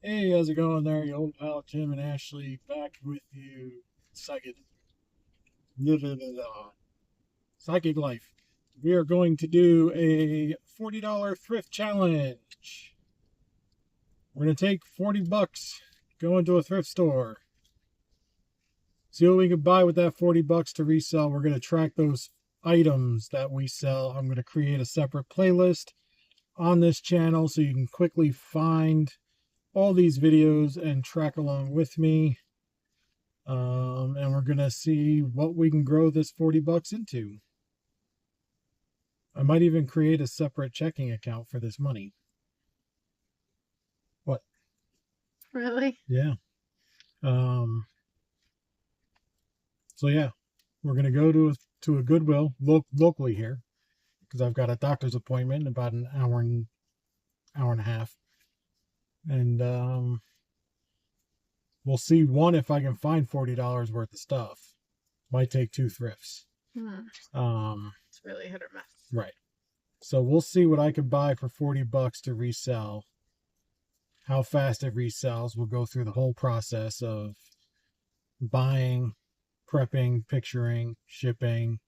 Hey, how's it going there? Your old pal Tim and Ashley back with you. Psychic, Psychic Life. We are going to do a $40 thrift challenge. We're going to take 40 bucks, go into a thrift store, see what we can buy with that 40 bucks to resell. We're going to track those items that we sell. I'm going to create a separate playlist on this channel so you can quickly find all these videos and track along with me. And we're gonna see what we can grow this 40 bucks into. I might even create a separate checking account for this money. What? Really? Yeah. So yeah, we're gonna go to a Goodwill locally here because I've got a doctor's appointment in about an hour and a half. And we'll see if I can find $40 worth of stuff. Might take 2 thrifts. It's really hit or miss. Right. So we'll see what I could buy for 40 bucks to resell. How fast it resells. We'll go through the whole process of buying, prepping, picturing, shipping.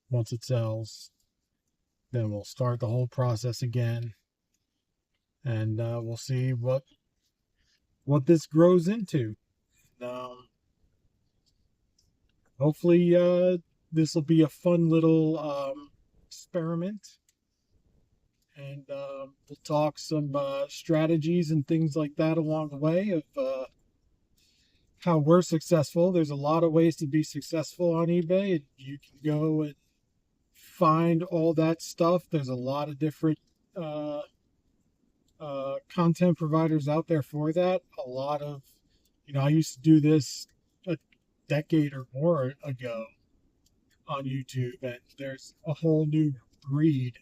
Once it sells, then we'll start the whole process again. And we'll see what this grows into. Hopefully this will be a fun little experiment, and we'll talk some strategies and things like that along the way of how we're successful. There's a lot of ways to be successful on eBay, and you can go and find all that stuff. There's a lot of different content providers out there for that. A lot of, I used to do this a decade or more ago on YouTube, and there's a whole new breed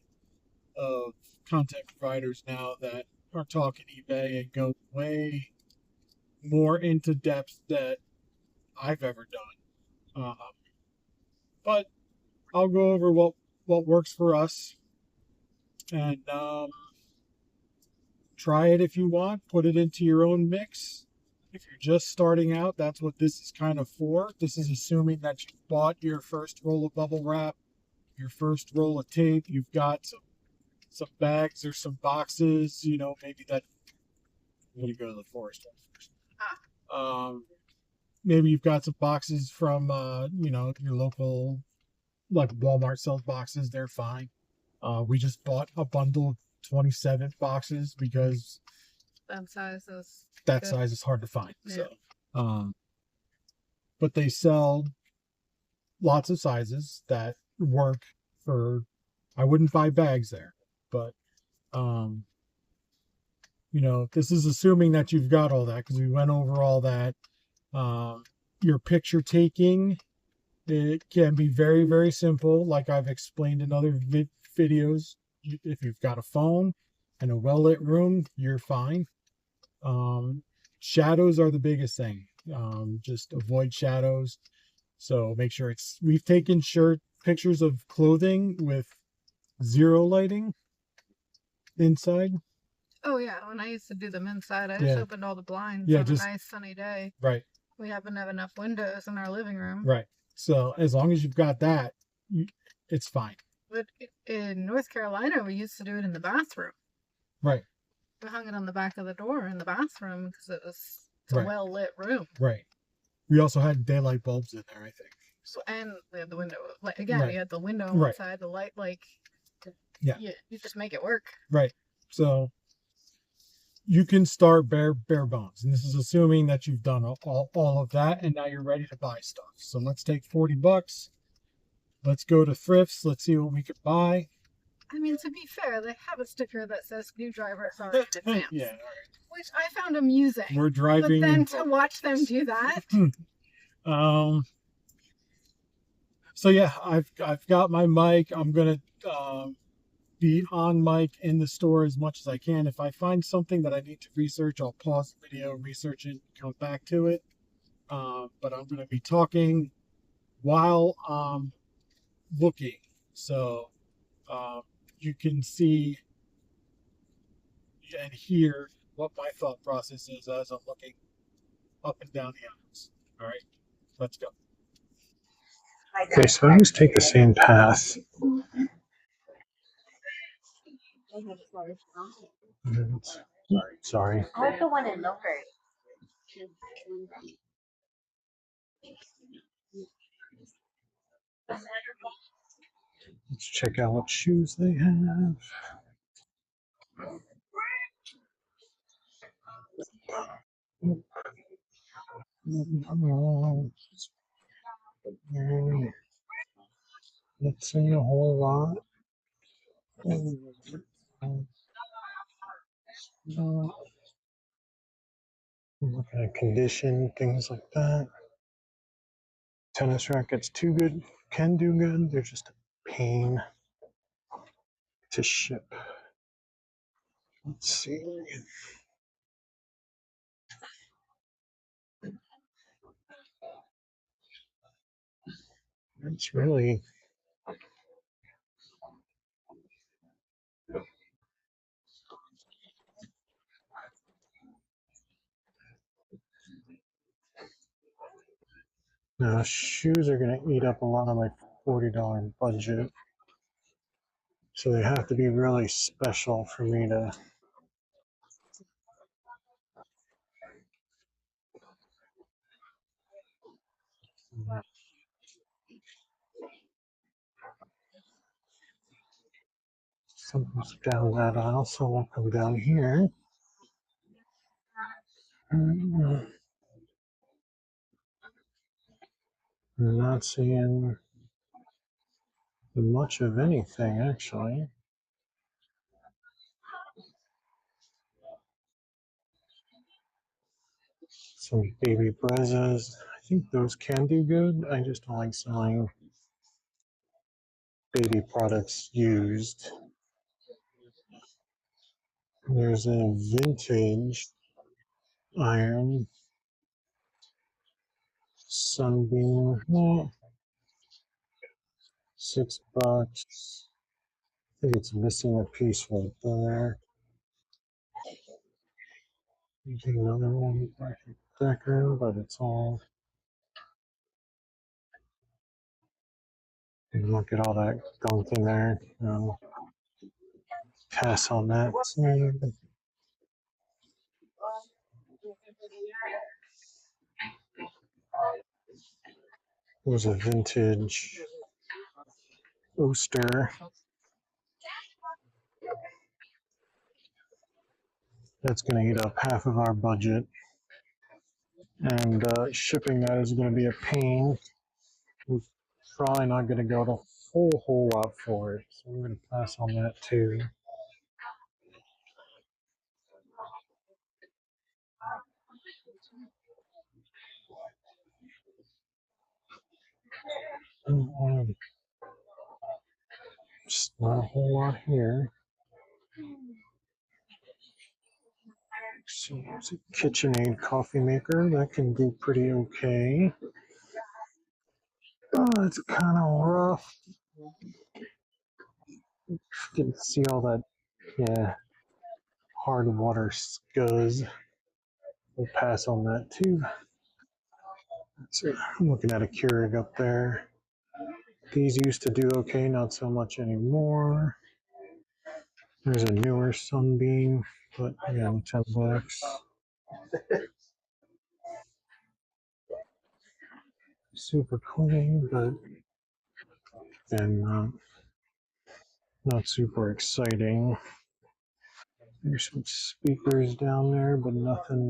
of content providers now that are talking eBay and go way more into depth that I've ever done. But I'll go over what works for us, and try it if you want. Put it into your own mix. If you're just starting out, that's what this is kind of for. This is assuming that you bought your first roll of bubble wrap, your first roll of tape. You've got some bags or some boxes. Maybe that. I'm gonna go to the forest first. Maybe you've got some boxes from your local, like Walmart sells boxes. They're fine. We just bought a bundle of 27 boxes because that size is hard to find. Yeah. So, but they sell lots of sizes that work for. I wouldn't buy bags there, but this is assuming that you've got all that, because we went over all that. Your picture taking, it can be very, very simple, like I've explained in other videos. If you've got a phone and a well-lit room, you're fine. Shadows are the biggest thing. Just avoid shadows. So make sure we've taken pictures of clothing with 0 lighting inside. Oh yeah, when I used to do them inside, I just opened all the blinds on a nice sunny day. Right. We happen to have enough windows in our living room. Right. So as long as you've got that, it's fine. But in North Carolina, we used to do it in the bathroom. Right. We hung it on the back of the door in the bathroom because it's a well-lit room. Right. We also had daylight bulbs in there, I think. So, and we had the window. We had the window on one side, the light, you just make it work. Right. So you can start bare bones. And this is assuming that you've done all of that, and now you're ready to buy stuff. So let's take 40 bucks. Let's go to Thrifts. Let's see what we can buy. I mean, to be fair, they have a sticker that says screwdriver sorry in advance. Yeah, all right. Which I found amusing. We're driving. But then to watch them do that. So yeah, I've got my mic. I'm gonna be on mic in the store as much as I can. If I find something that I need to research, I'll pause the video, research it, come back to it. But I'm gonna be talking while looking. So you can see and hear what my thought process is as I'm looking up and down the aisles. All right, let's go. Okay, so I always take the same path. Sorry. I like the one in Milford. Let's check out what shoes they have. Not seeing a whole lot. Looking at condition, things like that. Tennis rackets, too good, can do good. They're just a pain to ship. Let's see. It's really now shoes are going to eat up a lot of my $40 budget, so they have to be really special for me to. Something's down that aisle, so we'll come down here. I'm not seeing much of anything actually. Some baby brezas. I think those can do good. I just don't like selling baby products used. There's a vintage iron sunbeam. $6. I think it's missing a piece right there. Another one thicker, but it's all. Look at all that gunk in there. No. Pass on that. It was a vintage Oster. That's going to eat up half of our budget. And shipping that is going to be a pain. We're probably not going to go a whole lot for it. So I'm going to pass on that too. Just not a whole lot here. See, it's a KitchenAid coffee maker. That can do pretty okay. Oh, it's kind of rough. Didn't see all that, yeah, hard water scuzz. We'll pass on that too. So I'm looking at a Keurig up there. These used to do okay, not so much anymore. There's a newer Sunbeam, but again, $10. Super clean, but then not super exciting. There's some speakers down there, but nothing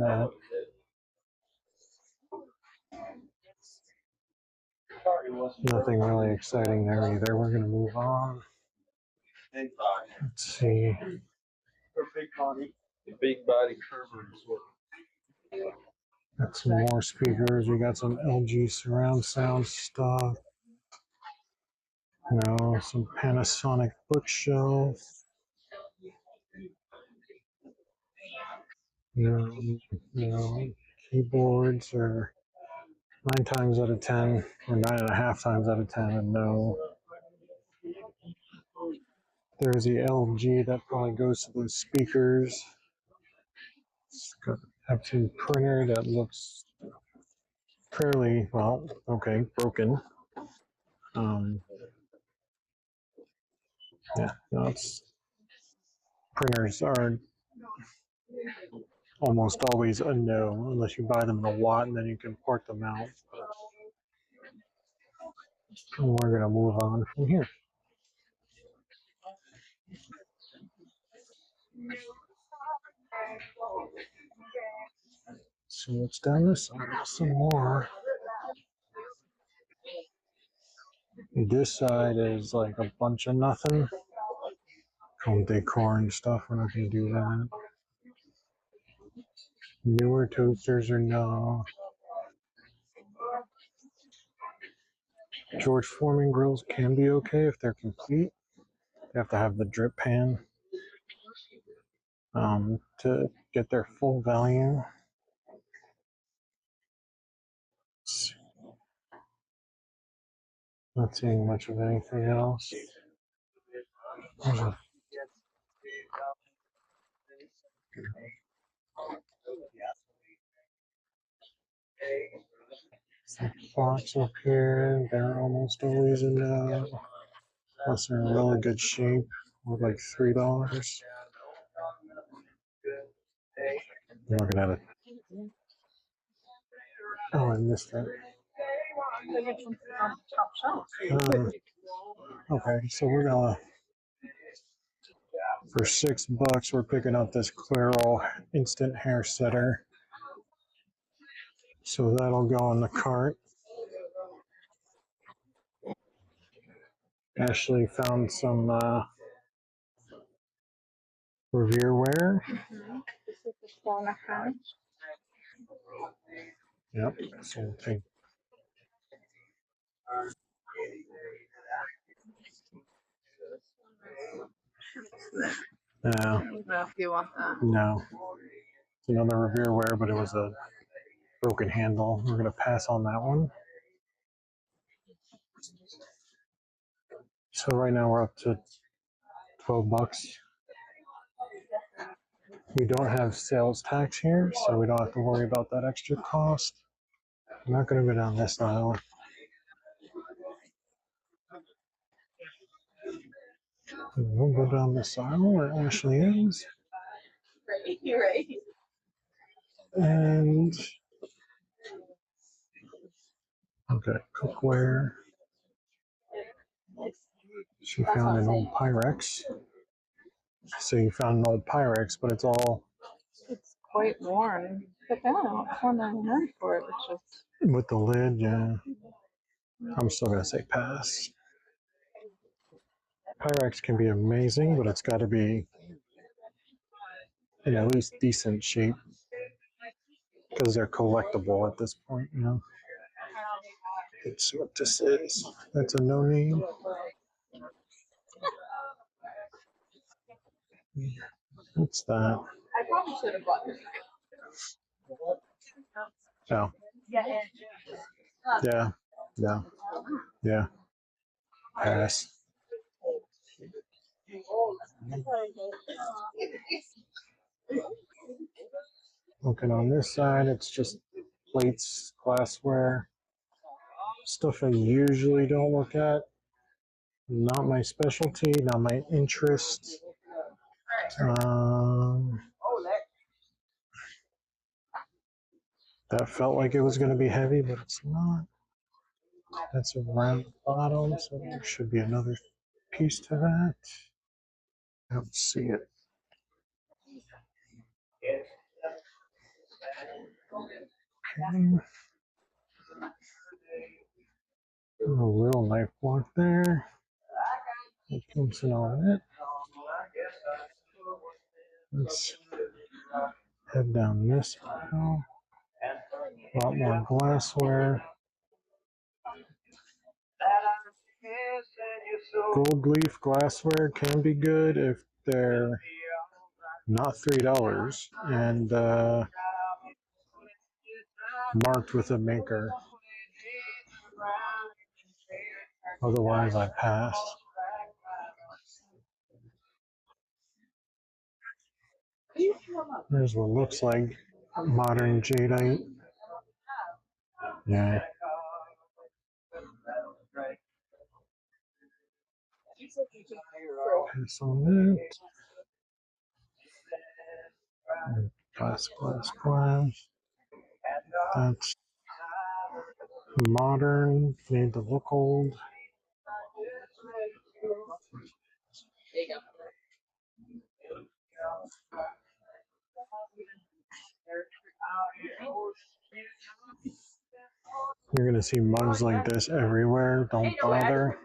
really exciting there either. We're gonna move on. Let's see. Got some more speakers. We got some LG surround sound stuff. Some Panasonic bookshelf. Keyboards are 9 times out of 10, or 9.5 times out of 10, and no. There's the LG that probably goes to those speakers. It's got an Epson printer that looks fairly, well, okay, broken. Yeah, no, printers are almost always a no unless you buy them in a lot and then you can port them out. And we're gonna move on from here. So what's down this side? Some more. This side is like a bunch of nothing. Home decor and stuff. We're not gonna do that. Newer toasters or no. George Foreman grills can be okay if they're complete. They have to have the drip pan to get their full value. Not seeing much of anything else. There's a box up here. They're almost always in unless they're in really good shape. Or like $3. I'm looking at it. Oh, I missed that. Okay, so we're gonna for $6 we're picking up this Clairol instant hair setter. So that'll go in the cart. Ashley found some Revere wear. Yep. So we'll take. No. You want that? No. It's another Revere wear, but it was a broken handle. We're gonna pass on that one. So right now we're up to $12. We don't have sales tax here, so we don't have to worry about that extra cost. I'm not gonna go down this aisle. We'll go down this aisle where Ashley is. And okay, cookware. She found an old Pyrex. So you found an old Pyrex, but it's quite worn. But now $4.99 for it, which is with the lid. Yeah, I'm still gonna say pass. Pyrex can be amazing, but it's got to be in at least decent shape because they're collectible at this point. You know. Let's see what this is. That's a no name. What's that? I probably should have bought it. Oh. Yeah. Yeah. Yeah. Pass. Looking on this side, it's just plates, glassware, stuff I usually don't look at. Not my specialty, not my interest. Um, that felt like it was going to be heavy, but it's not. That's a round bottom, so there should be another piece to that. I don't see it. Okay. A little knife block there. It comes in on it. Let's head down this aisle. A lot more glassware. Gold leaf glassware can be good if they're not $3 and marked with a maker. Otherwise, I pass. There's what looks like modern jadeite. Yeah. Pass on that. Glass, glass, glass. That's modern. Made to look old. You're gonna see mugs like this everywhere. Don't bother.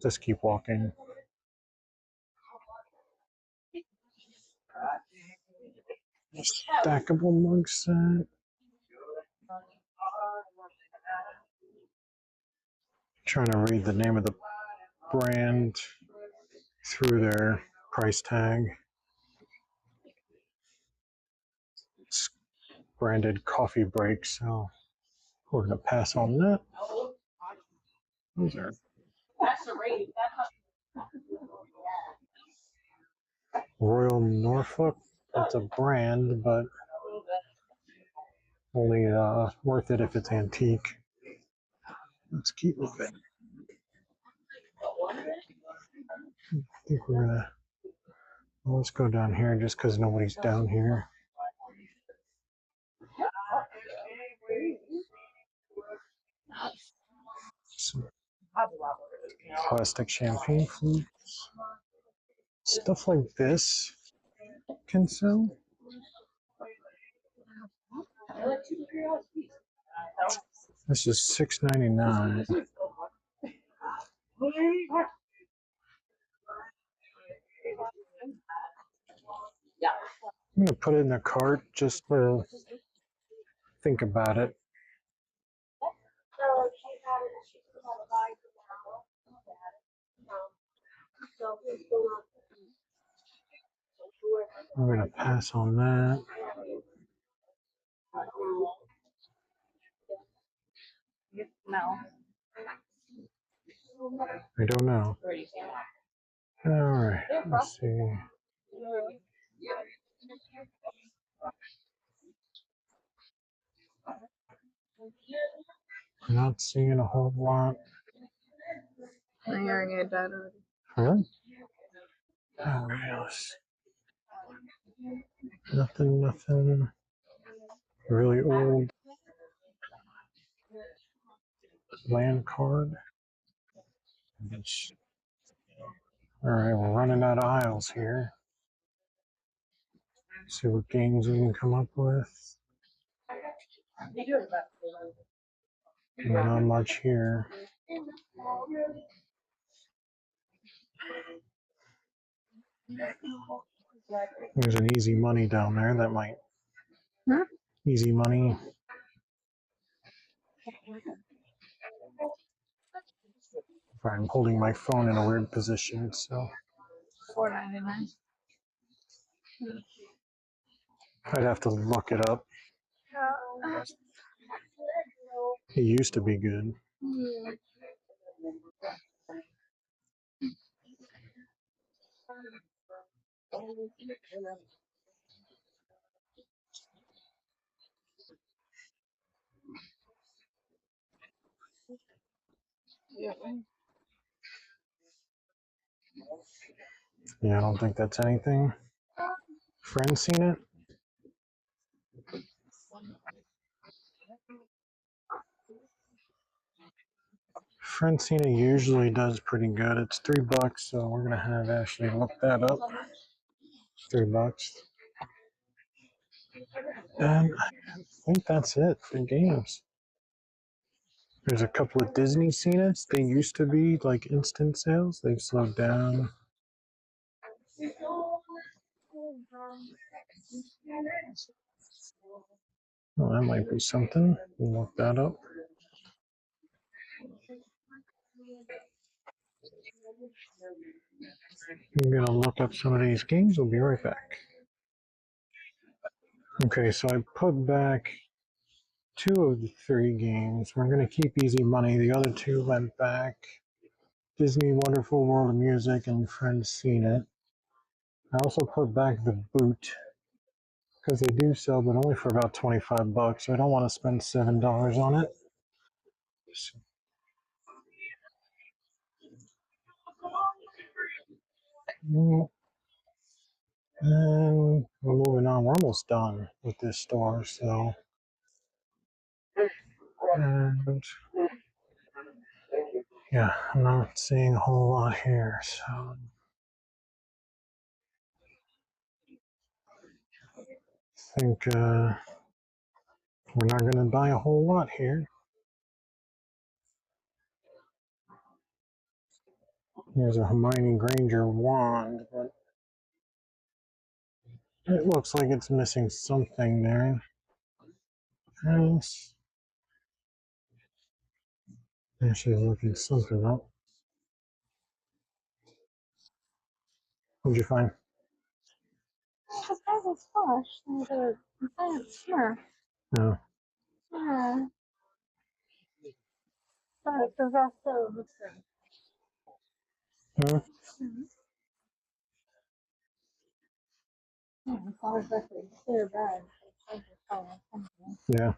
Just keep walking. Stackable mug set. Trying to read the name of the brand through their price tag. It's branded coffee break, so we're gonna pass on that. Those are Royal Norfolk. That's a brand, but only worth it if it's antique. Let's keep moving. I think we're gonna. Well, let's go down here just because nobody's down here. Some plastic champagne flutes. Stuff like this can sell. This is $6.99. I'm gonna put it in the cart just to think about it. I'm gonna pass on that. I don't know. All right, let's see. Not seeing a whole lot. Really? All right, nothing. Really old land card. All right, we're running out of aisles here. See what games we can come up with. Not much here. There's an easy money down there that might. Easy money. I'm holding my phone in a weird position, so. $4.99. I'd have to look it up. It used to be good. Yeah, I don't think that's anything. Friend seen it? Francina usually does pretty good. It's $3, so we're gonna have Ashley look that up. $3. And I think that's it for games. There's a couple of Disney scenes. They used to be like instant sales. They've slowed down. Oh, that might be something. We'll look that up. I'm gonna look up some of these games. We'll be right back. Okay, so I put back 2 of the 3 games. We're gonna keep Easy Money. The other 2 went back. Disney Wonderful World of Music and Friends Seen It. I also put back the boot because they do sell, but only for about 25 bucks. So I don't want to spend $7 on it. And we're moving on. We're almost done with this store. So, and yeah, I'm not seeing a whole lot here. So I think we're not going to buy a whole lot here. Here's a Hermione Granger wand, but it looks like it's missing something there. Yes. And she's looking something up. What'd you find? No. Huh? Yeah.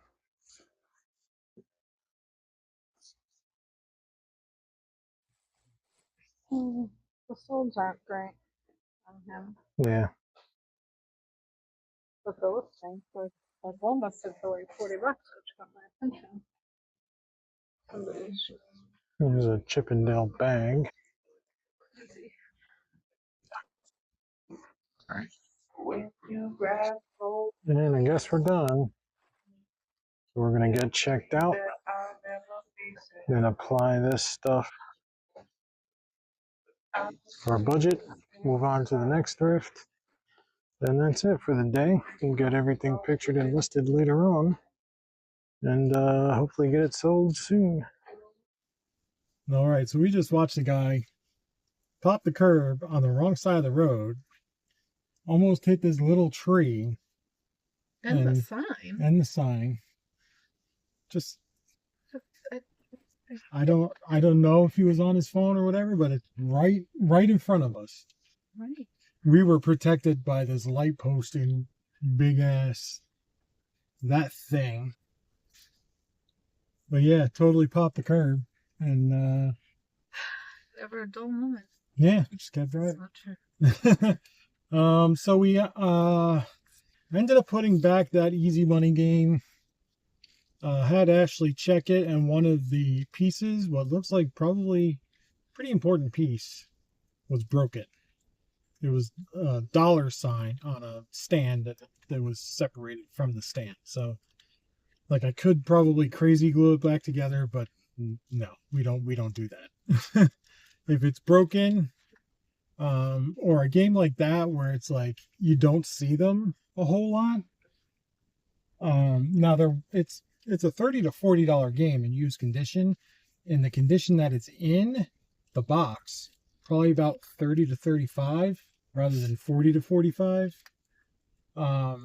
The folds aren't great on him. Yeah. But the listing for that one listed for like $40, which got my attention. There's a Chippendale bag. Alright. When you grab gold, And I guess we're done. So we're going to get checked out. Then apply this stuff for a budget. Move on to the next thrift. Then that's it for the day. We'll get everything pictured and listed later on. And hopefully get it sold soon. All right, so we just watched a guy pop the curb on the wrong side of the road, almost hit this little tree. And the sign. And the sign. Just, I don't know if he was on his phone or whatever, but it's right in front of us. Right. We were protected by this light post and big ass that thing. But yeah, totally popped the curb and never a dull moment. Yeah, just kept driving. So we ended up putting back that easy money game. Had Ashley check it, and one of the pieces, what looks like probably pretty important piece, was broken. It was a dollar sign on a stand that was separated from the stand. So, like, I could probably crazy glue it back together, but no, we don't do that. If it's broken, or a game like that where it's like you don't see them a whole lot. Now it's a $30 to $40 game in used condition. In the condition that it's in, the box, probably about 30 to 35 rather than 40 to 45. But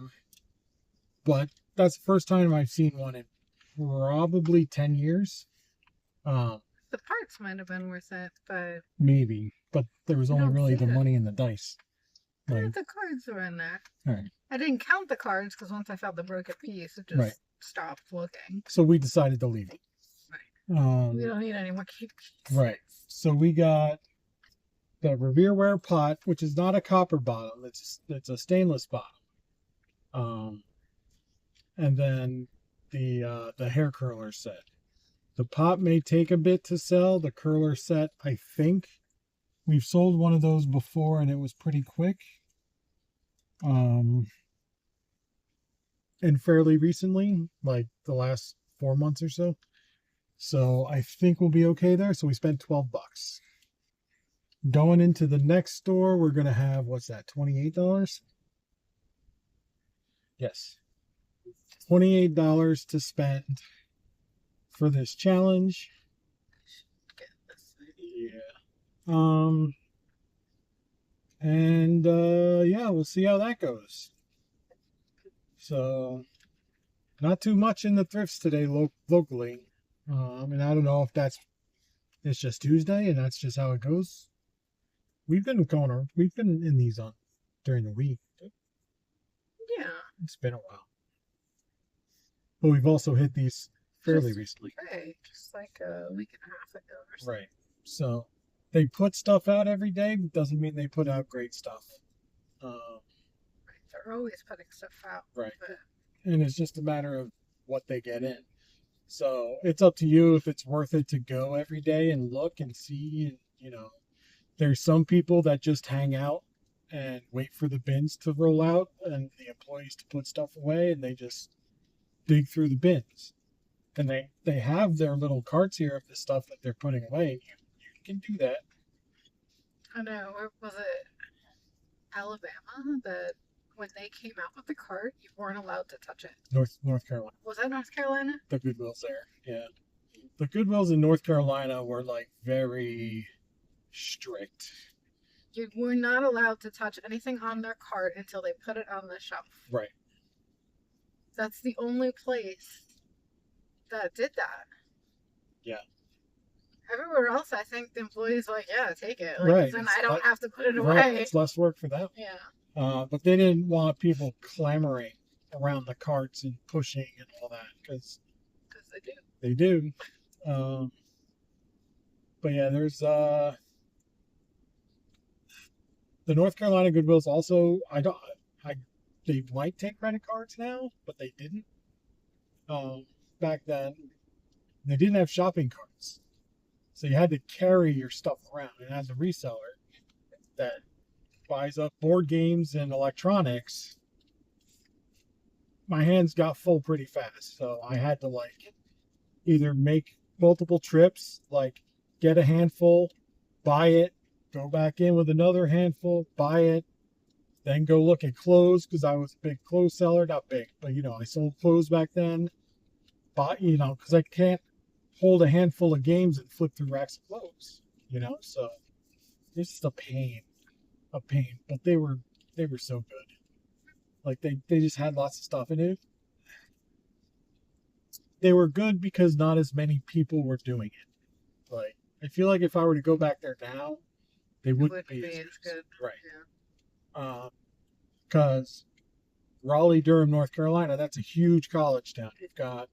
that's the first time I've seen one in probably 10 years. The parts might have been worth it, but maybe, but there was only really the money and the dice. Like, the cards were in there. All right. I didn't count the cards because once I found the broken piece, it just stopped looking. So we decided to leave it. Right. We don't need any more keys. Right. So we got the Revereware pot, which is not a copper bottom; it's a stainless bottom. And then the hair curler set. The pot may take a bit to sell. The curler set, I think, we've sold one of those before, and it was pretty quick. And fairly recently, like the last 4 months or so. So I think we'll be okay there. So we spent $12. Going into the next store, we're going to have, what's that, $28? Yes. $28 to spend for this challenge. Yeah. And yeah, we'll see how that goes. So, not too much in the thrifts today locally. And I don't know if it's just Tuesday and that's just how it goes. We've been in these on during the week. Yeah. It's been a while. But we've also hit these fairly recently. Right. Just like a week and a half ago or something. Right. So they put stuff out every day, but doesn't mean they put out great stuff. They're always putting stuff out. Right. But... And it's just a matter of what they get in. So it's up to you if it's worth it to go every day and look and see. And, you know, there's some people that just hang out and wait for the bins to roll out and the employees to put stuff away, and they just dig through the bins. And they have their little carts here of the stuff that they're putting away. You can do that. I know. Where was it? Alabama? That when they came out with the cart, you weren't allowed to touch it. North Carolina. Was that North Carolina? The Goodwills there, yeah. The Goodwills in North Carolina were like very strict. You were not allowed to touch anything on their cart until they put it on the shelf. Right. That's the only place that did that. Yeah. Everywhere else, I think the employees are like, yeah, take it. Like, right. Then I don't have to put it away. Right. It's less work for them. Yeah. But they didn't want people clamoring around the carts and pushing and all that because they do. They do. But yeah, there's the North Carolina Goodwills also. They might take credit cards now, but they didn't. Back then, they didn't have shopping carts, so you had to carry your stuff around. And as a reseller that buys up board games and electronics, my hands got full pretty fast. So I had to like either make multiple trips, like get a handful, buy it, go back in with another handful, buy it, then go look at clothes because I was a big clothes seller. Not big, but you know, I sold clothes back then. But you know, because I can't hold a handful of games and flip through racks of clothes, you know. So it's just a pain. But they were so good. Like they just had lots of stuff in it. They were good because not as many people were doing it. Like I feel like if I were to go back there now, they wouldn't be as good. Right. Yeah. Because Raleigh, Durham, North Carolina, that's a huge college town. You've got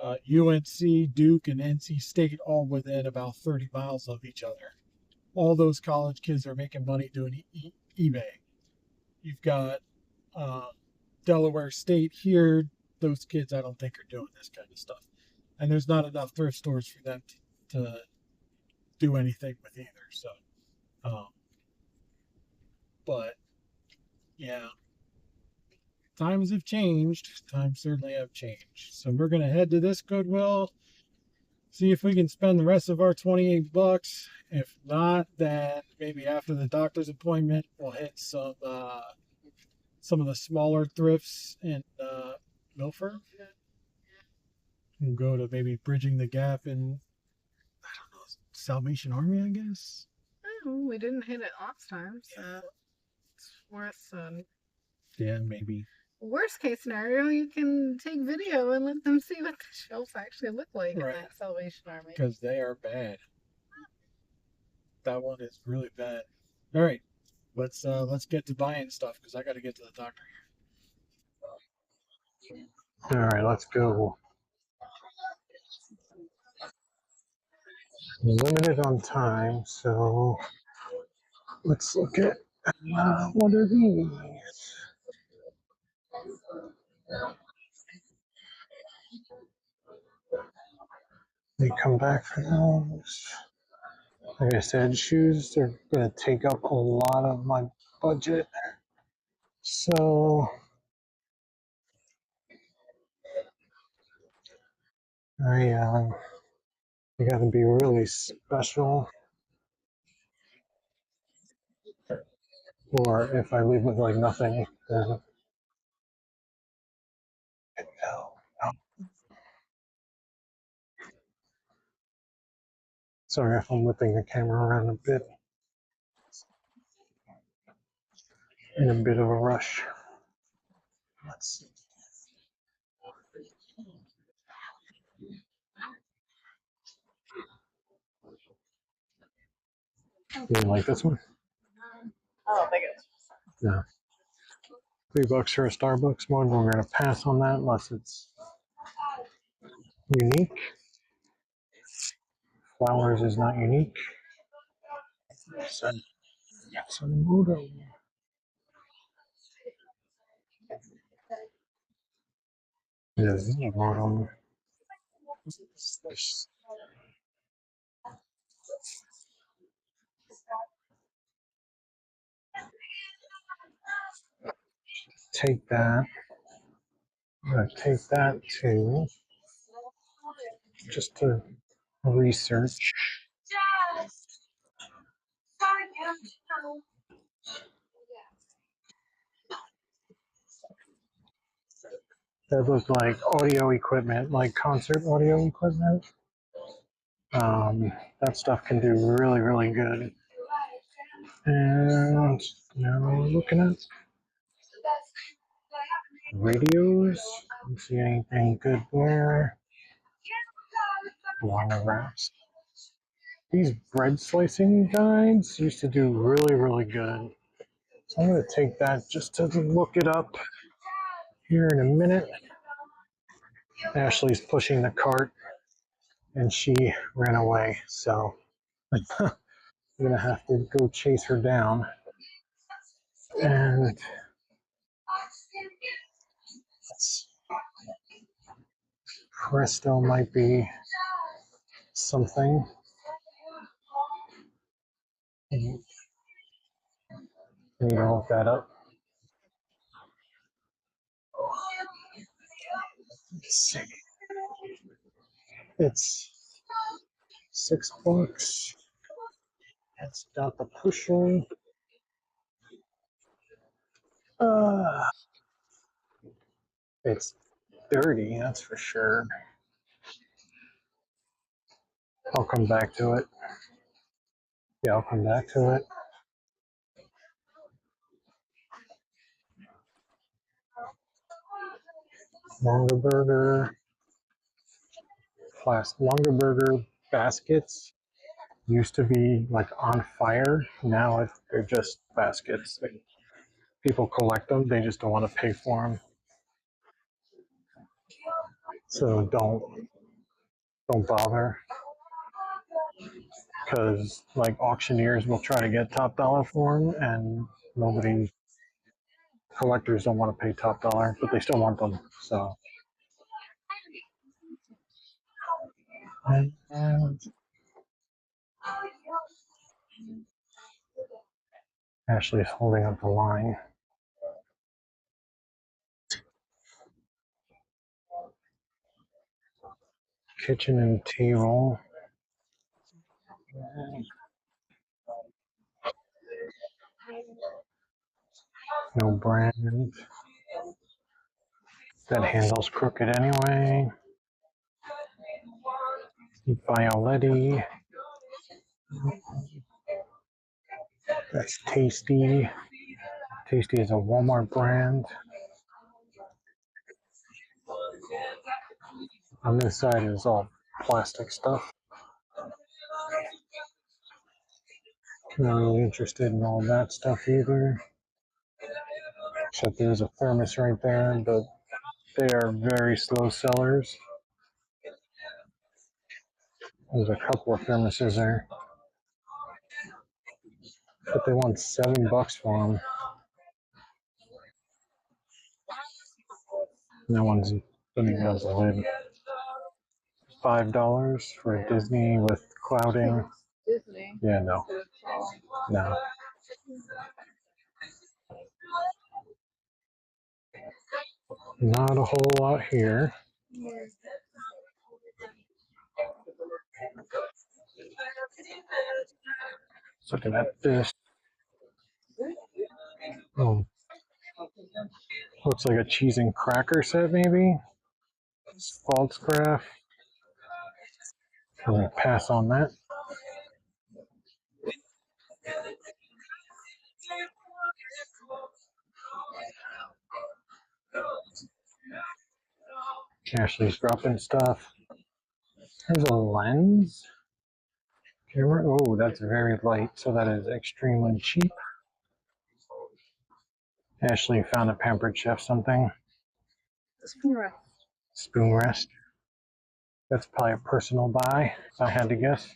UNC, Duke, and NC State all within about 30 miles of each other. All those college kids are making money doing eBay. You've got Delaware State here. Those kids, I don't think, are doing this kind of stuff. And there's not enough thrift stores for them to do anything with either. So, but yeah, times have changed. Times certainly have changed. So we're going to head to this Goodwill, see if we can spend the rest of our 28 bucks. If not, then maybe after the doctor's appointment, we'll hit some of the smaller thrifts in Milford. We'll go to maybe Bridging the Gap in, I don't know, Salvation Army, I guess. Oh, we didn't hit it last time, so it's worth. Yeah, maybe. Worst case scenario, you can take video and let them see what the shelves actually look like in that Salvation Army. Because they are bad. That one is really bad. All right, let's get to buying stuff because I got to get to the doctor. All right, let's go. Limited on time, so let's look at what are these? They come back for those. Like I said, shoes are going to take up a lot of my budget. So I got to be really special. Or if I leave with like nothing, then no. Sorry if I'm whipping the camera around a bit. In a bit of a rush. Let's see. You like this one? I don't think it's. No. $3 for a Starbucks mug. We're going to pass on that unless it's unique. Flowers is not unique. Sunmodo. Yes, modem. Take that. I'm going to take that to just to research. That looked like audio equipment, like concert audio equipment. That stuff can do really, really good. And now we're looking at radios. Don't see anything good there. Wire wraps. These bread slicing guides used to do really, really good. So I'm going to take that just to look it up here in a minute. Ashley's pushing the cart and she ran away. So I'm going to have to go chase her down. And Presto might be something. I need to look that up. Let's see. It's $6. That's got the pusher. It's dirty, that's for sure. I'll come back to it. Yeah, I'll come back to it. Longaberger, Longaberger baskets used to be like on fire. Now they're just baskets. People collect them. They just don't want to pay for them. So don't bother, because like auctioneers will try to get top dollar for them, and nobody collectors don't want to pay top dollar, but they still want them. So and Ashley's holding up the line. Kitchen and table. No brand. That handle's crooked anyway. Violetti. That's Tasty. Tasty is a Walmart brand. On this side is all plastic stuff. Not really interested in all that stuff either. Except there's a thermos right there, but they are very slow sellers. There's a couple of thermoses there, but they want $7 for them. That one's doesn't even have the lid. $5 for a Disney with clouding. Disney. Yeah, no. No. Not a whole lot here. Looking at this. Oh, looks like a cheese and cracker set, maybe. Faltzcraft. I'm gonna pass on that. Ashley's dropping stuff. There's a lens. Camera. Oh, that's very light, so that is extremely cheap. Ashley found a Pampered Chef something. Spoon rest. Spoon rest. That's probably a personal buy, if I had to guess.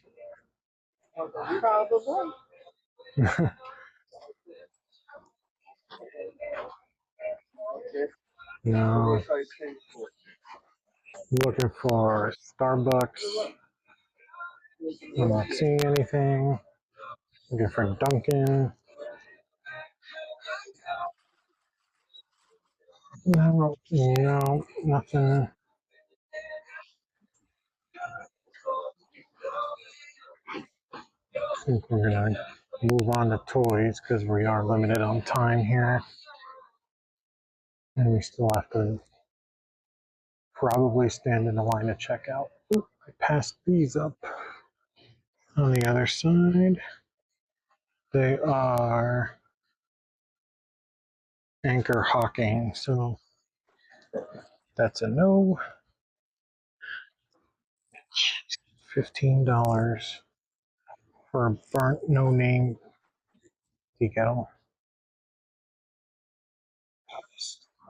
Probably. No. Looking for Starbucks. I'm not seeing anything. Looking for Dunkin'. No, no, nothing. I think we're gonna move on to toys because we are limited on time here. And we still have to probably stand in the line to check out. Oop, I passed these up. On the other side, they are anchor hawking, so that's a no. $15 for a burnt no name decal.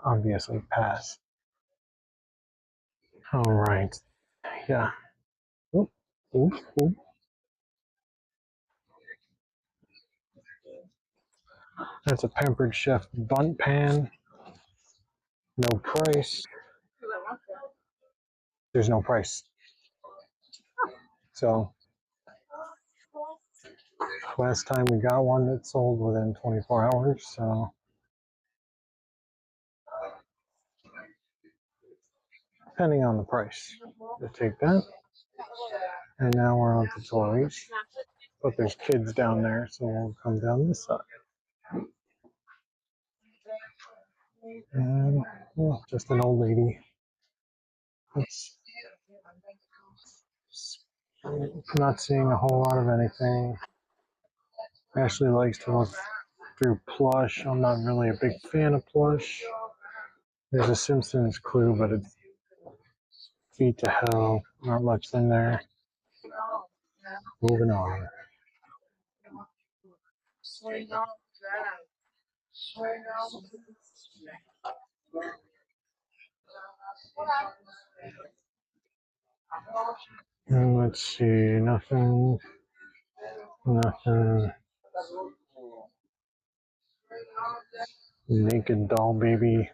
Obviously pass. All right. Yeah. Oop, oop, oop. That's a Pampered Chef bunt pan. No price. There's no price. So last time we got one that sold within 24 hours. So depending on the price, we'll take that. And now we're on to toys. But there's kids down there, so we'll come down this side. And well, just an old lady. It's not seeing a whole lot of anything. Ashley likes to look through plush. I'm not really a big fan of plush. There's a Simpsons clue, but it's feet to hell. Not much in there. Moving on. And let's see, nothing, nothing. Naked doll baby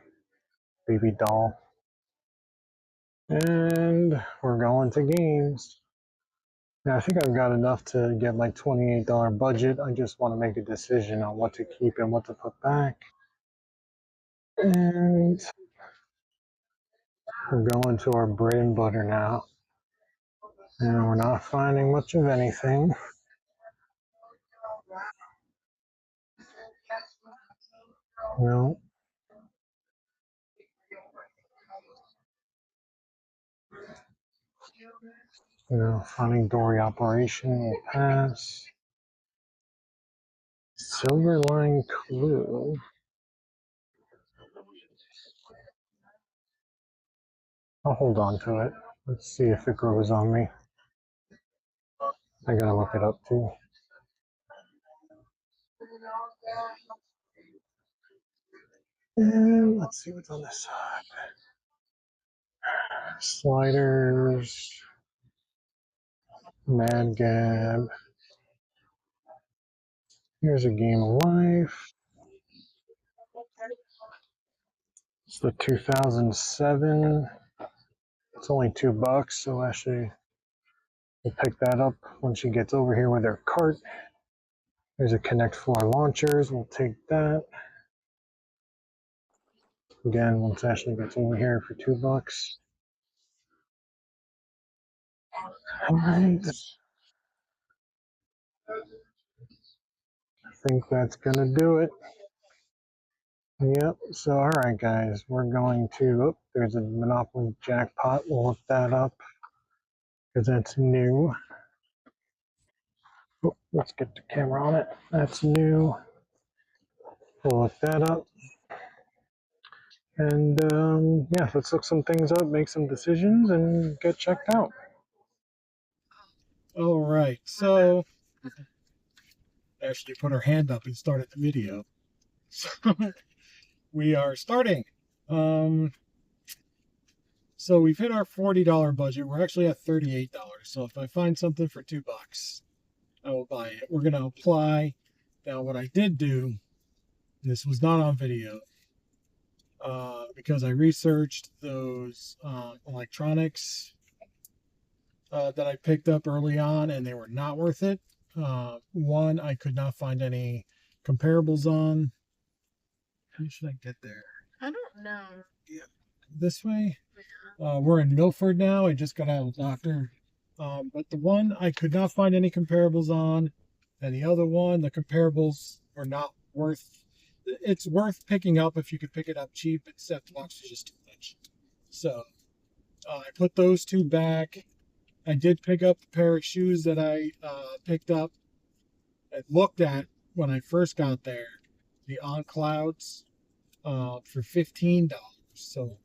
doll. And we're going to games. Now I think I've got enough to get my $28 budget. I just want to make a decision on what to keep and what to put back. And we're going to our bread and butter now. And we're not finding much of anything. No. Finding dory operation will pass. Silver line clue. I'll hold on to it. Let's see if it grows on me. I gotta look it up too. And let's see what's on this side. Sliders. Mad Gab. Here's a game of life. It's the 2007. It's only $2, so actually we'll pick that up when she gets over here with her cart. There's a Connect 4 launchers. We'll take that. Again, once Ashley gets over here for $2. All right. I think that's gonna do it. Yep. So, all right, guys, we're going to. Oh, there's a Monopoly jackpot. We'll look that up because that's new. Oh, let's get the camera on it. That's new. We'll look that up. And yeah, let's look some things up, make some decisions, and get checked out. All right. So Ashley put her hand up and started the video. So we are starting. So we've hit our $40 budget. We're actually at $38. So if I find something for $2, I will buy it. We're gonna apply. Now, what I did do, this was not on video, because I researched those electronics that I picked up early on, and they were not worth it. One, I could not find any comparables on. How should I get there? I don't know. Yeah, this way. We're in Milford now. I just got out of the doctor. But the one I could not find any comparables on, and the other one, the comparables were not worth. It's worth picking up if you could pick it up cheap, but $7 is just too much. So I put those two back. I did pick up the pair of shoes that I picked up and looked at when I first got there, the On Clouds, for $15. So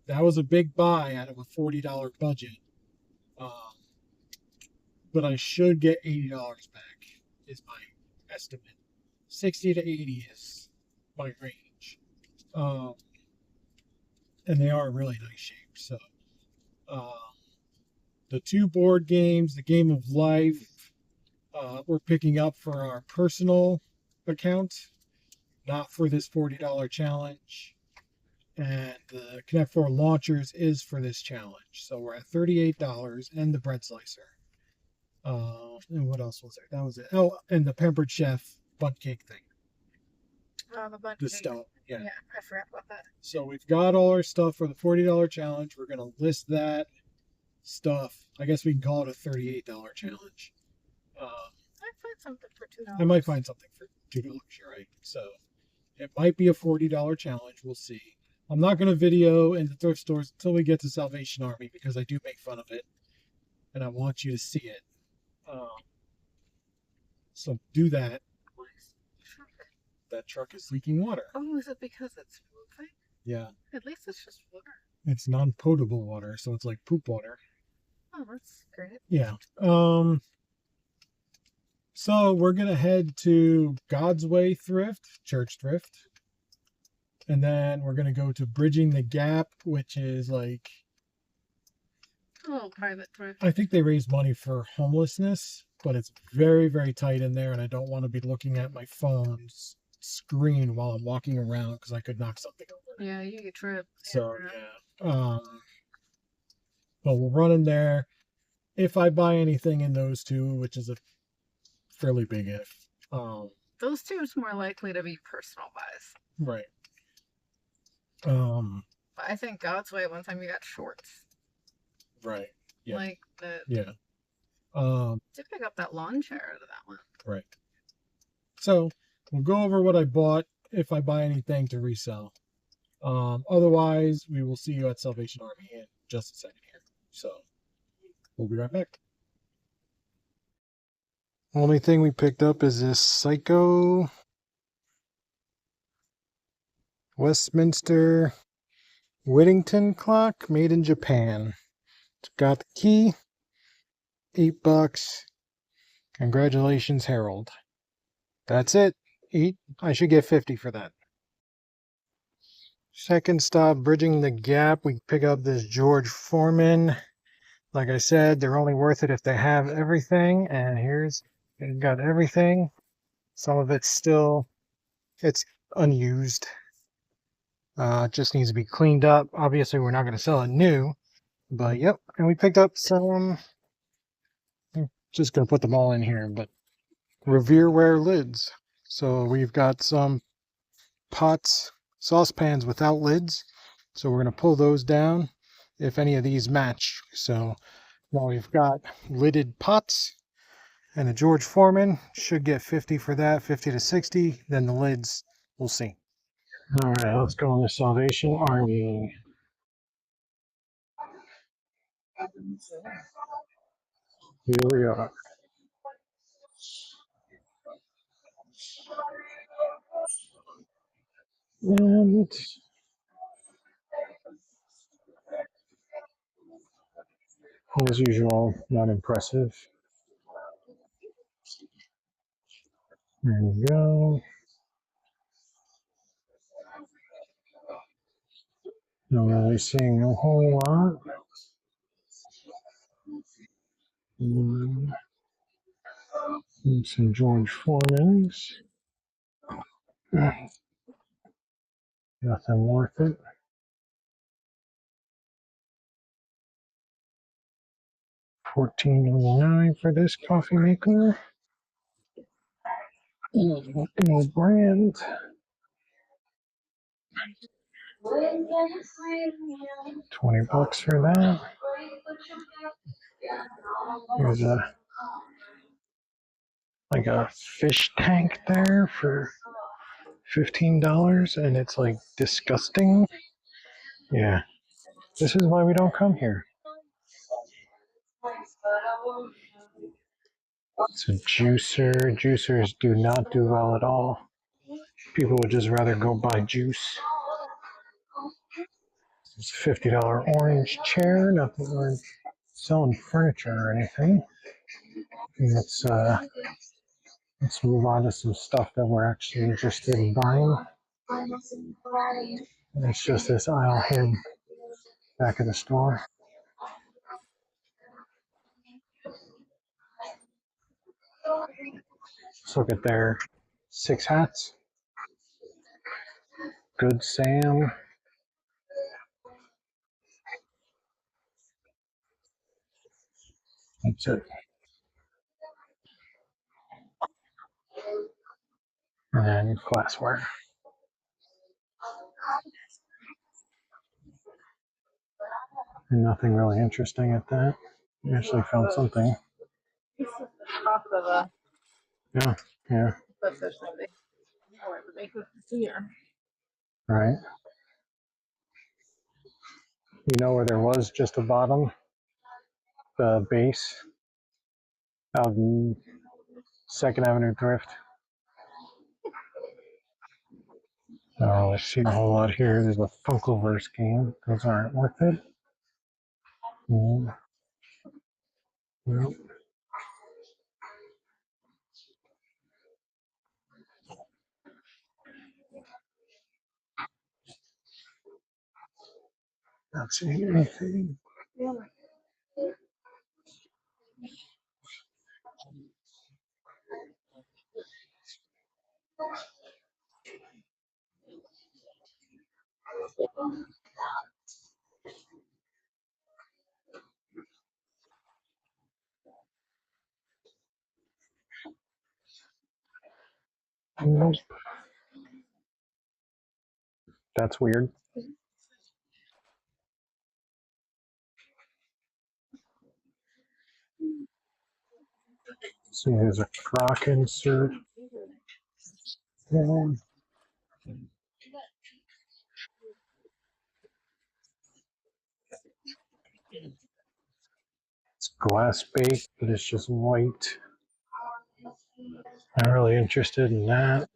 that was a big buy out of a $40 budget. But I should get $80 back, is my estimate. 60 to 80 is my range. And they are in really nice shape. So the two board games, the Game of Life, we're picking up for our personal account, not for this $40 challenge. And the Connect 4 launchers is for this challenge. So we're at $38 and the bread slicer. And what else was there? That was it. Oh, and the Pampered Chef bundt cake thing. Oh, the bundt The cake. stone. Yeah. Yeah, I forgot about that. So we've got all our stuff for the $40 challenge. We're going to list that stuff. I guess we can call it a $38 challenge. I find something for $2. I might find something for $2. You're right. So it might be a $40 challenge. We'll see. I'm not going to video in the thrift stores until we get to Salvation Army because I do make fun of it, and I want you to see it. So do that. That truck is leaking water. Oh, is it because it's moving? Yeah. At least it's just water. It's non-potable water, so it's like poop water. Oh, that's great. Yeah. So we're gonna head to God's Way Thrift, Church Thrift, and then we're gonna go to Bridging the Gap, which is like, Oh, private thrift. I think they raise money for homelessness, but it's very, very tight in there, and I don't want to be looking at my phone's screen while I'm walking around because I could knock something over. Yeah, you get tripped. So yeah. But we'll run in there. If I buy anything in those two, which is a fairly big if. Those two is more likely to be personal buys. Right. But I think God's Way, one time you got shorts. Right. Yeah. Like the. Yeah. To pick up that lawn chair out of that one. Right. So we'll go over what I bought if I buy anything to resell. Otherwise, we will see you at Salvation Army in just a second here. So we'll be right back. Only thing we picked up is this Psycho Westminster Whittington clock made in Japan. It's got the key. $8. Congratulations, Harold. That's it. I should get 50 for that. Second stop, Bridging the Gap. We pick up this George Foreman. Like I said, they're only worth it if they have everything. And it got everything. Some of it's unused. It just needs to be cleaned up. Obviously, we're not going to sell it new. But yep, and we picked up some. I'm just going to put them all in here, but Revereware lids. So we've got some pots, saucepans without lids. So we're going to pull those down if any of these match. So now we've got lidded pots, and a George Foreman should get 50 for that, 50 to 60. Then the lids, we'll see. All right, let's go on the Salvation Army. Here we are. And as usual, not impressive. There we go. Not really seeing a whole lot. Some George Foreman's. Nothing worth it. $14.99 for this coffee maker. No brand. $20 for that. Here's a fish tank there for $15, and it's like disgusting. Yeah, this is why we don't come here. It's a juicer. Juicers do not do well at all. People would just rather go buy juice. It's a $50 orange chair. Not that we're selling furniture or anything. Let's move on to some stuff that we're actually interested in buying. And it's just this aisle here back of the store. Let's look at their 6 hats. Good Sam. That's it. And glassware. And nothing really interesting at that. We actually found something. Top of the. Yeah, yeah. But there's something more to make with here. Right. You know where there was just a bottom? The base of 2nd Avenue Thrift. I don't really see a whole lot here. There's a Funkoverse game. Those aren't worth it. Nope. Not seeing anything. Nope. That's weird. See, there's a crock insert. It's glass baked, but it's just white. Not really interested in that.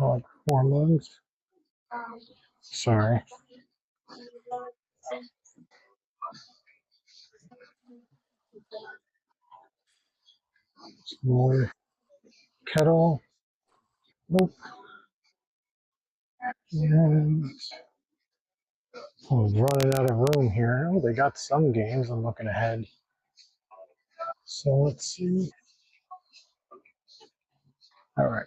Like 4 months. Sorry. More kettle. Nope. And I'm running out of room here. Oh, they got some games. I'm looking ahead. So let's see. All right.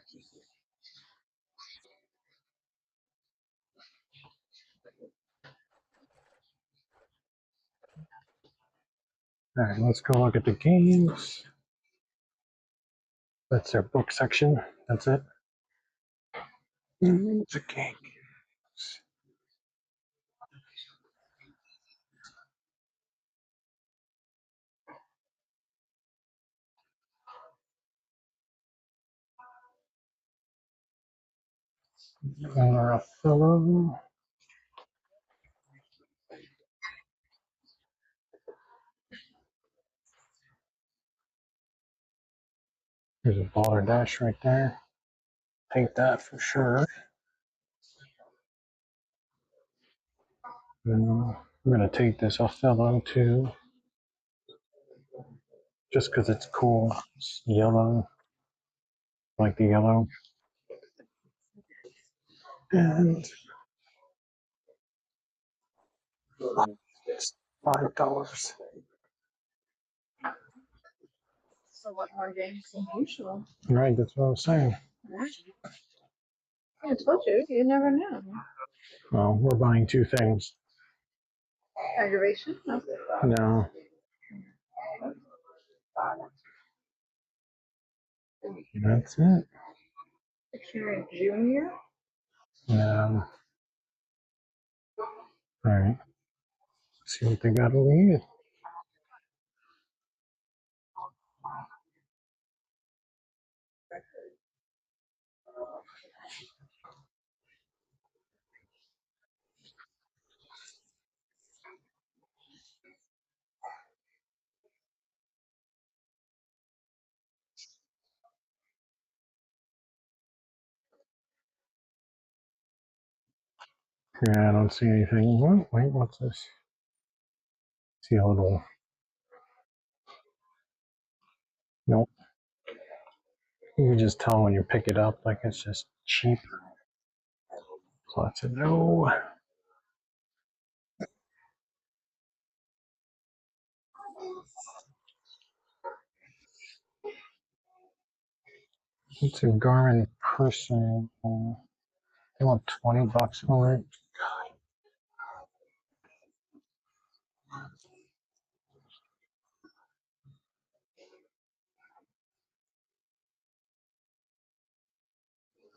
All right, let's go look at the games. That's their book section. That's it. It's a game. Or a fellow. There's a baller dash right there. Take that for sure. No. I'm going to take this Othello too, just because it's cool. It's yellow, like the yellow. And it's $5. So what more games than usual? Right, that's what I was saying. I told you, you never know. Well, we're buying two things. Aggravation? No. No, that's it. Karen Jr.? No. All right. See what they got over here. Yeah, I don't see anything. What? Wait, what's this? See a little. Nope. You can just tell when you pick it up, like it's just cheap. So that's a no. It's a Garmin person. They want $20 for it.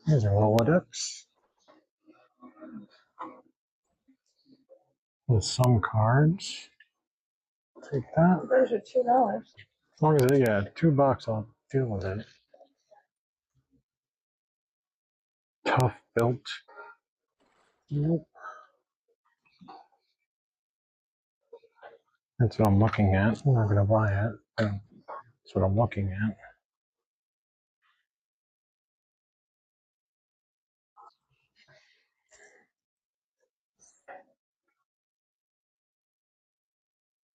Here's a Rolodex with some cards. Take that. Those are $2. As long as they got $2, I'll deal with it. Tough built. Nope. That's what I'm looking at. I'm not gonna buy it. That's what I'm looking at.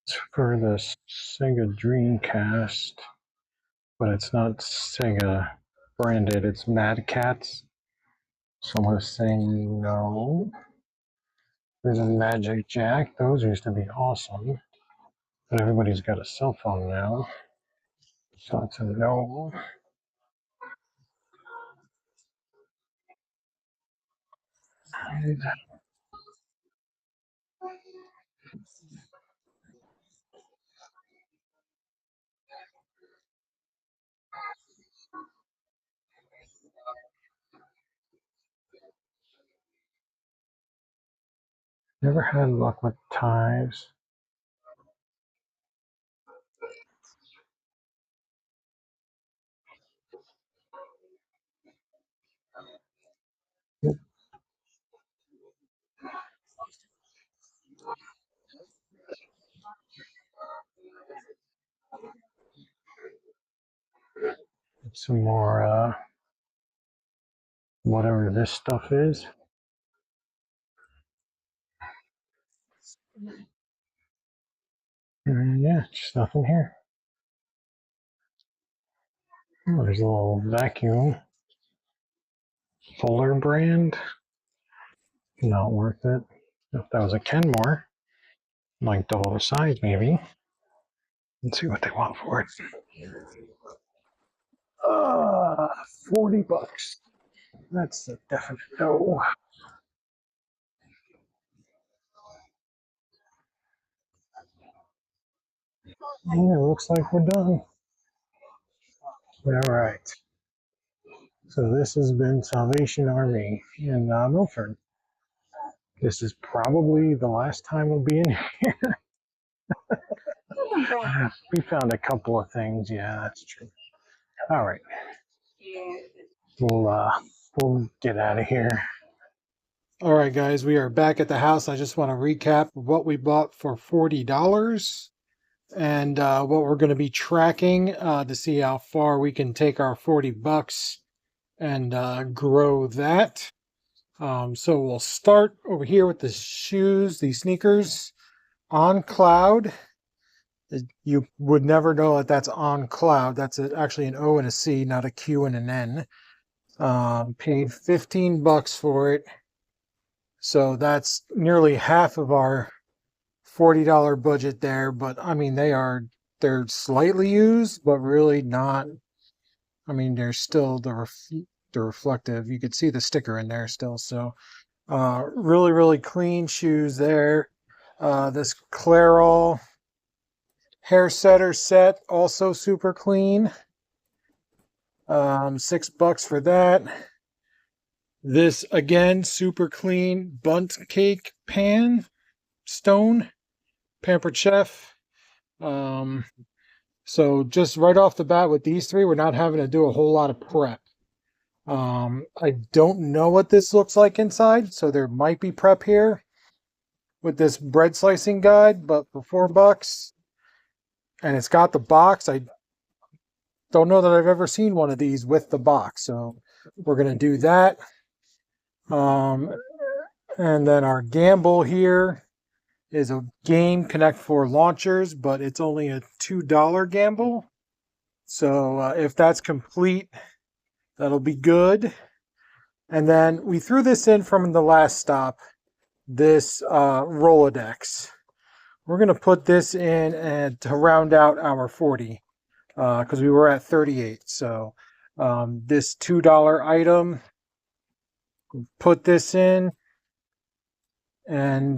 It's for the Sega Dreamcast, but it's not Sega branded. It's Mad Catz. So I'm gonna say no. There's a Magic Jack. Those used to be awesome. But everybody's got a cell phone now. So it's a no. Never had luck with ties. Some more, whatever this stuff is. And yeah, just nothing here. Oh, there's a little vacuum. Fuller brand. Not worth it. If that was a Kenmore, like double the size maybe. Let's see what they want for it. Uh, $40. That's a definite no. Yeah, looks like we're done. All right. So this has been Salvation Army in Milford. This is probably the last time we'll be in here. We found a couple of things. Yeah, that's true. All right. We'll get out of here. All right, guys, we are back at the house. I just want to recap what we bought for $40 and what we're going to be tracking to see how far we can take our $40 and grow that. So we'll start over here with the shoes, the sneakers. On Cloud. You would never know that that's On Cloud. That's actually an O and a C, not a Q and an N. Paid 15 bucks for it. So that's nearly half of our $40 budget there. But I mean, they're slightly used, but really not. I mean, there's still the reflective. You could see the sticker in there still. So really, really clean shoes there. This Clairol hair setter set, also super clean. $6 for that. This again, super clean bundt cake pan, stone, Pampered Chef. So just right off the bat with these three, we're not having to do a whole lot of prep. I don't know what this looks like inside, so there might be prep here with this bread slicing guide, but for $4, and it's got the box. I don't know that I've ever seen one of these with the box, so we're going to do that. And then our gamble here is a Game Connect 4 launchers, but it's only a $2 gamble. So if that's complete, that'll be good. And then we threw this in from the last stop, this Rolodex. We're going to put this in and to round out our 40 because we were at 38. So this $2 item, put this in, and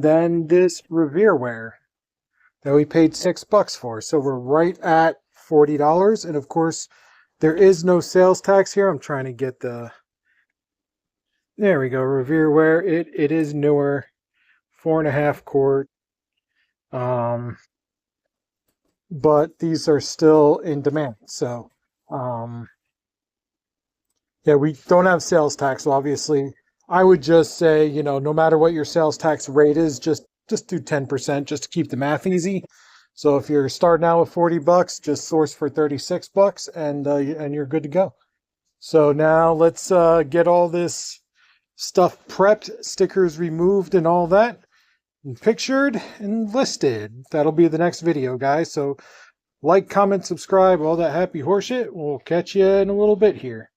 then this Revereware that we paid $6 for. So we're right at $40. And of course, there is no sales tax here. I'm trying to get the, there we go, Revereware. It is newer, 4.5 quart. But these are still in demand. So yeah, we don't have sales tax, so obviously I would just say, you know, no matter what your sales tax rate is, just do 10% just to keep the math easy. So if you're starting out with $40, just source for $36 and you're good to go. So now let's get all this stuff prepped, stickers removed and all that, and pictured and listed. That'll be the next video, guys. So like, comment, subscribe, all that happy horseshit. We'll catch you in a little bit here.